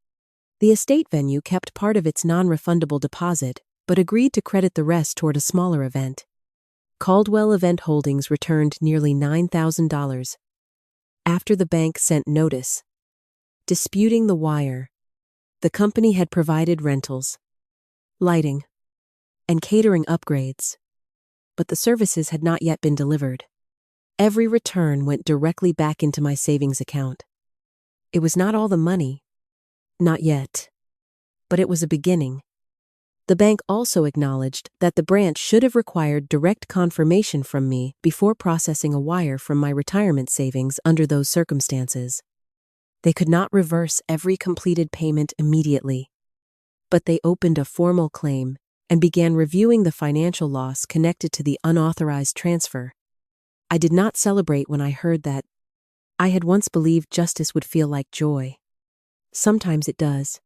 The estate venue kept part of its non-refundable deposit, but agreed to credit the rest toward a smaller event. Caldwell Event Holdings returned nearly $9,000. After the bank sent notice, disputing the wire, the company had provided rentals, lighting, and catering upgrades, but the services had not yet been delivered. Every return went directly back into my savings account. It was not all the money, not yet, but it was a beginning. The bank also acknowledged that the branch should have required direct confirmation from me before processing a wire from my retirement savings under those circumstances. They could not reverse every completed payment immediately, but they opened a formal claim and began reviewing the financial loss connected to the unauthorized transfer. I did not celebrate when I heard that. I had once believed justice would feel like joy. Sometimes it does.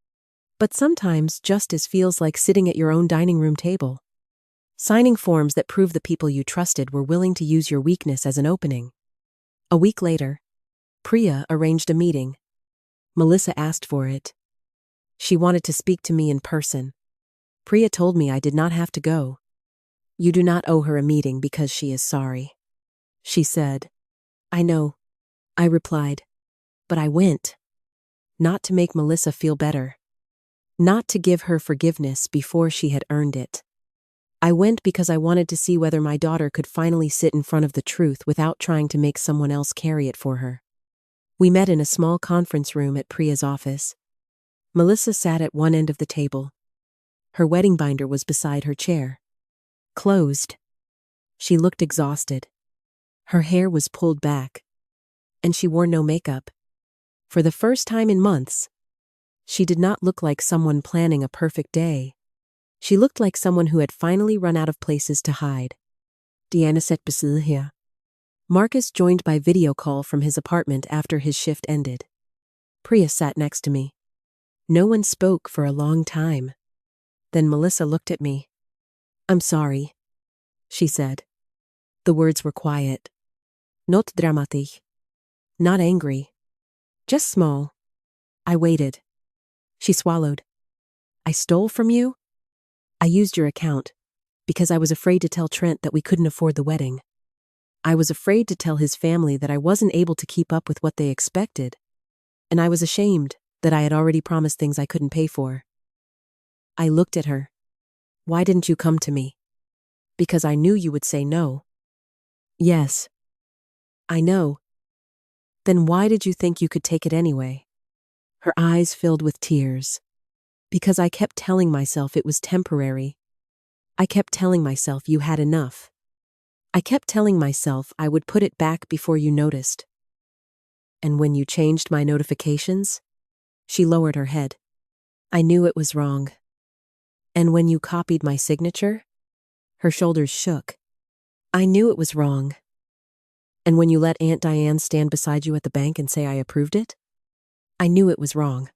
But sometimes justice feels like sitting at your own dining room table, signing forms that prove the people you trusted were willing to use your weakness as an opening. A week later, Priya arranged a meeting. Melissa asked for it. She wanted to speak to me in person, Priya told me I did not have to go. You do not owe her a meeting because she is sorry, she said. I know, I replied. But I went. Not to make Melissa feel better. Not to give her forgiveness before she had earned it. I went because I wanted to see whether my daughter could finally sit in front of the truth without trying to make someone else carry it for her. We met in a small conference room at Priya's office. Melissa sat at one end of the table. Her wedding binder was beside her chair. Closed. She looked exhausted. Her hair was pulled back. And she wore no makeup. For the first time in months, she did not look like someone planning a perfect day. She looked like someone who had finally run out of places to hide. Diana sat beside her. Marcus joined by video call from his apartment after his shift ended. Priya sat next to me. No one spoke for a long time. Then Melissa looked at me. I'm sorry, she said. The words were quiet. Not dramatic. Not angry. Just small. I waited. She swallowed. I stole from you? I used your account because I was afraid to tell Trent that we couldn't afford the wedding. I was afraid to tell his family that I wasn't able to keep up with what they expected. And I was ashamed that I had already promised things I couldn't pay for. I looked at her. Why didn't you come to me? Because I knew you would say no. Yes. I know. Then why did you think you could take it anyway? Her eyes filled with tears. Because I kept telling myself it was temporary. I kept telling myself you had enough. I kept telling myself I would put it back before you noticed. And when you changed my notifications? She lowered her head. I knew it was wrong. And when you copied my signature? Her shoulders shook. I knew it was wrong. And when you let Aunt Diane stand beside you at the bank and say I approved it? I knew it was wrong.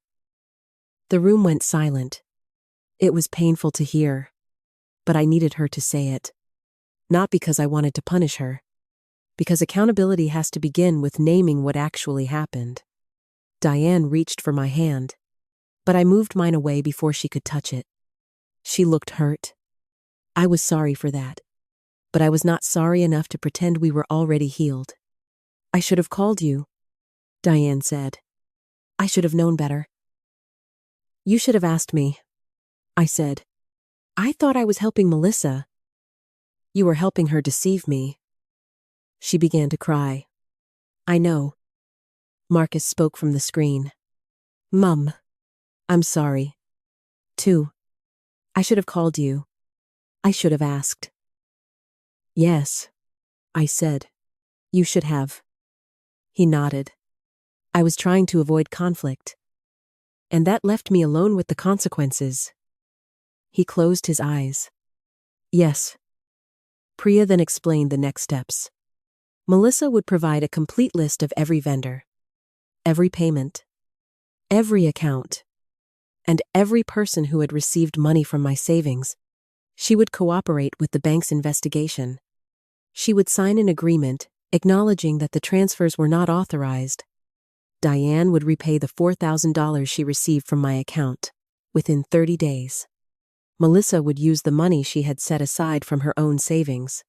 The room went silent. It was painful to hear, but I needed her to say it. Not because I wanted to punish her, because accountability has to begin with naming what actually happened. Diane reached for my hand, but I moved mine away before she could touch it. She looked hurt. I was sorry for that, but I was not sorry enough to pretend we were already healed. I should have called you, Diane said. I should have known better. You should have asked me, I said. I thought I was helping Melissa. You were helping her deceive me. She began to cry. I know. Marcus spoke from the screen. Mum, I'm sorry. Too. I should have called you. I should have asked. Yes, I said. You should have. He nodded. I was trying to avoid conflict. And that left me alone with the consequences. He closed his eyes. Yes. Priya then explained the next steps. Melissa would provide a complete list of every vendor, every payment, every account, and every person who had received money from my savings. She would cooperate with the bank's investigation. She would sign an agreement acknowledging that the transfers were not authorized. Diane would repay the $4,000 she received from my account within 30 days. Melissa would use the money she had set aside from her own savings,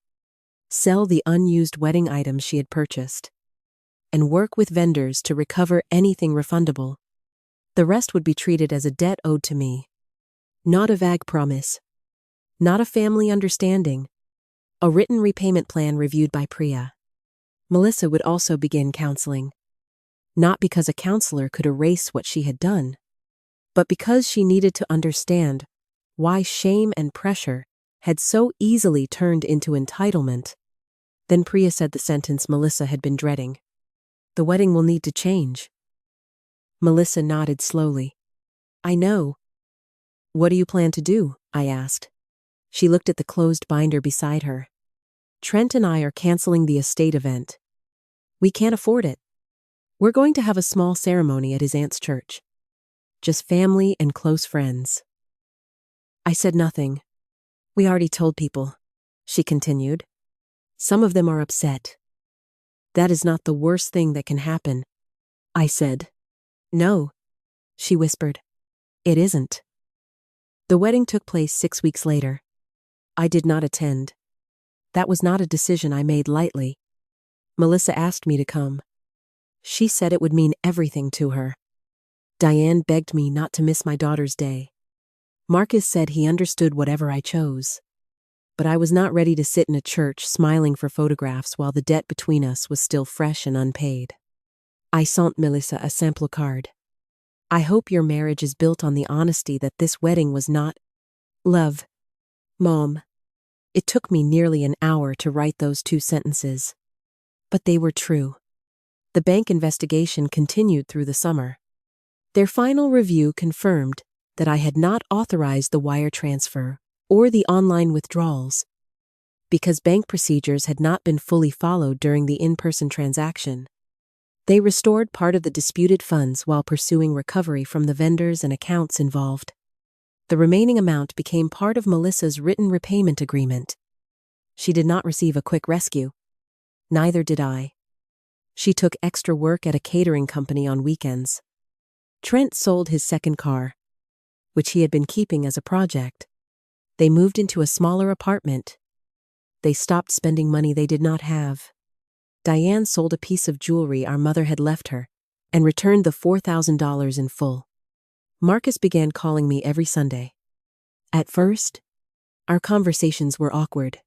sell the unused wedding items she had purchased, and work with vendors to recover anything refundable. The rest would be treated as a debt owed to me. Not a vague promise. Not a family understanding. A written repayment plan reviewed by Priya. Melissa would also begin counseling. Not because a counselor could erase what she had done, but because she needed to understand why shame and pressure had so easily turned into entitlement. Then Priya said the sentence Melissa had been dreading. The wedding will need to change. Melissa nodded slowly. I know. What do you plan to do? I asked. She looked at the closed binder beside her. Trent and I are canceling the estate event. We can't afford it. We're going to have a small ceremony at his aunt's church. Just family and close friends. I said nothing. We already told people, she continued. Some of them are upset. That is not the worst thing that can happen, I said. No, she whispered. It isn't. The wedding took place 6 weeks later. I did not attend. That was not a decision I made lightly. Melissa asked me to come. She said it would mean everything to her. Diane begged me not to miss my daughter's day. Marcus said he understood whatever I chose. But I was not ready to sit in a church smiling for photographs while the debt between us was still fresh and unpaid. I sent Melissa a sample card. I hope your marriage is built on the honesty that this wedding was not love. Mom. It took me nearly an hour to write those 2 sentences. But they were true. The bank investigation continued through the summer. Their final review confirmed that I had not authorized the wire transfer or the online withdrawals because bank procedures had not been fully followed during the in-person transaction. They restored part of the disputed funds while pursuing recovery from the vendors and accounts involved. The remaining amount became part of Melissa's written repayment agreement. She did not receive a quick rescue. Neither did I. She took extra work at a catering company on weekends. Trent sold his second car, which he had been keeping as a project. They moved into a smaller apartment. They stopped spending money they did not have. Diane sold a piece of jewelry our mother had left her and returned the $4,000 in full. Marcus began calling me every Sunday. At first, our conversations were awkward.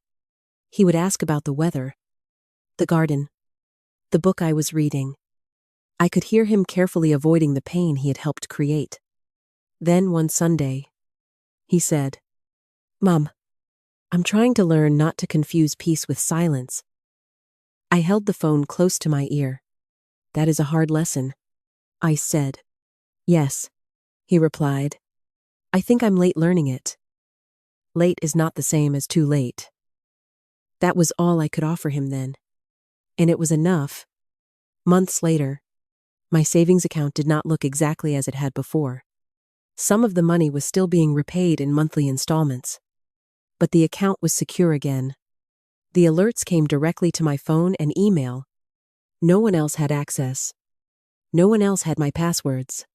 He would ask about the weather, the garden, the book I was reading. I could hear him carefully avoiding the pain he had helped create. Then one Sunday, he said, "Mom, I'm trying to learn not to confuse peace with silence." I held the phone close to my ear. "That is a hard lesson," I said. "Yes," he replied. "I think I'm late learning it." Late is not the same as too late. That was all I could offer him then. And it was enough. Months later, my savings account did not look exactly as it had before. Some of the money was still being repaid in monthly installments. But the account was secure again. The alerts came directly to my phone and email. No one else had access. No one else had my passwords.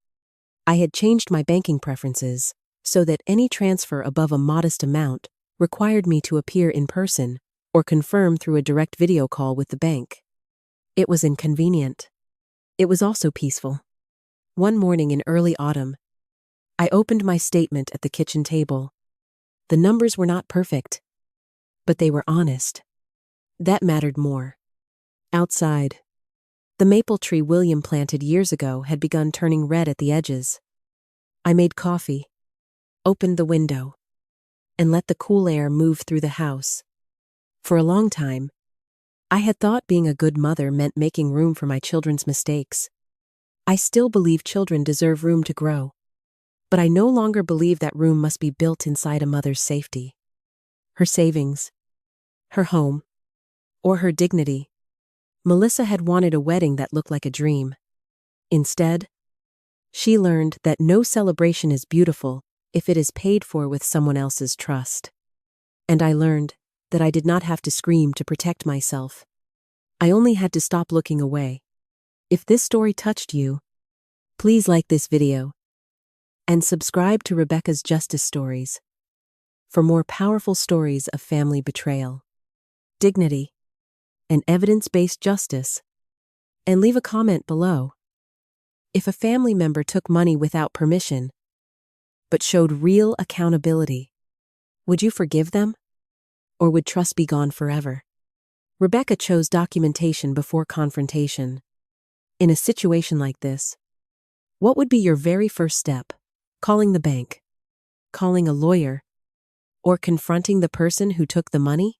I had changed my banking preferences so that any transfer above a modest amount required me to appear in person or confirm through a direct video call with the bank. It was inconvenient. It was also peaceful. One morning in early autumn, I opened my statement at the kitchen table. The numbers were not perfect, but they were honest. That mattered more. Outside, the maple tree William planted years ago had begun turning red at the edges. I made coffee, opened the window, and let the cool air move through the house. For a long time, I had thought being a good mother meant making room for my children's mistakes. I still believe children deserve room to grow. But I no longer believe that room must be built inside a mother's safety, her savings, her home, or her dignity. Melissa had wanted a wedding that looked like a dream. Instead, she learned that no celebration is beautiful if it is paid for with someone else's trust. And I learned that I did not have to scream to protect myself. I only had to stop looking away. If this story touched you, please like this video and subscribe to Rebecca's Justice Stories for more powerful stories of family betrayal, dignity, and evidence-based justice. And leave a comment below. If a family member took money without permission, but showed real accountability, would you forgive them? Or would trust be gone forever? Rebecca chose documentation before confrontation. In a situation like this, what would be your very first step? Calling the bank, calling a lawyer, or confronting the person who took the money?